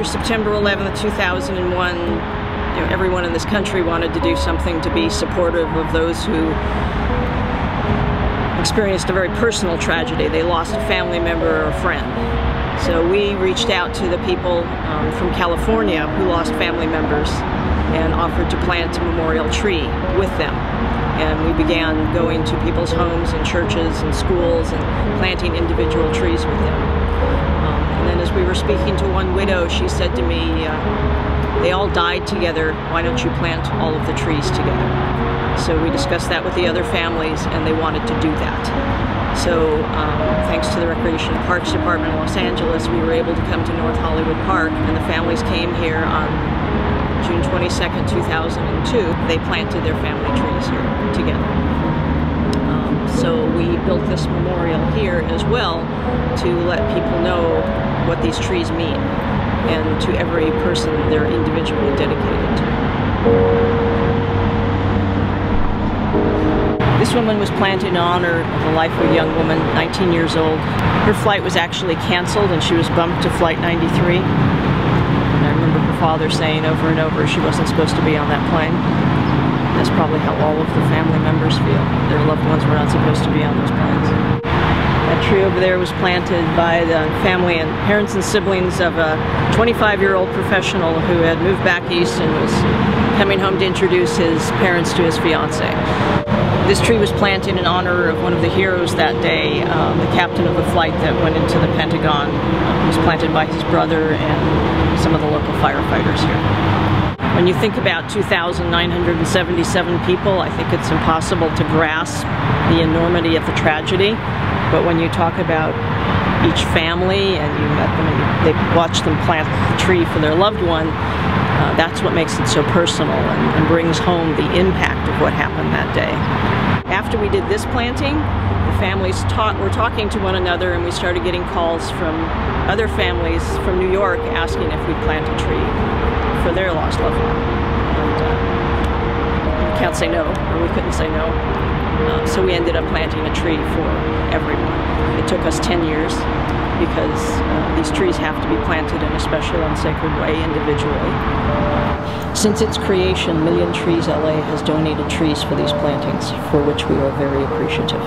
after September 11th, 2001, everyone in this country wanted to do something to be supportive of those who experienced a very personal tragedy. They lost a family member or a friend. So we reached out to the people from California who lost family members and offered to plant a memorial tree with them. And we began going to people's homes and churches and schools and planting individual trees with them. And then as we were speaking to one widow, she said to me, they all died together, why don't you plant all of the trees together? So we discussed that with the other families, and they wanted to do that. So thanks to the Recreation and Parks Department in Los Angeles, we were able to come to North Hollywood Park, and the families came here on June 22nd, 2002. They planted their family trees here together. So we built this memorial here as well to let people know what these trees mean, and to every person they're individually dedicated to. This woman was planted in honor of the life of a young woman, 19 years old. Her flight was actually canceled and she was bumped to Flight 93. And I remember her father saying over and over she wasn't supposed to be on that plane. That's probably how all of the family members feel. Their loved ones were not supposed to be on those planes. That tree over there was planted by the family and parents and siblings of a 25-year-old professional who had moved back east and was coming home to introduce his parents to his fiancée. This tree was planted in honor of one of the heroes that day, the captain of the flight that went into the Pentagon. It was planted by his brother and some of the local firefighters here. When you think about 2,977 people, I think it's impossible to grasp the enormity of the tragedy. But when you talk about each family and you met them and they watched them plant the tree for their loved one, that's what makes it so personal and brings home the impact of what happened that day. After we did this planting, the families were talking to one another, and we started getting calls from other families from New York asking if we'd plant a tree for their lost loved one. And we can't say no, or we couldn't say no. So we ended up planting a tree for everyone. It took us 10 years because these trees have to be planted in a special and sacred way individually. Since its creation, Million Trees LA has donated trees for these plantings, for which we are very appreciative.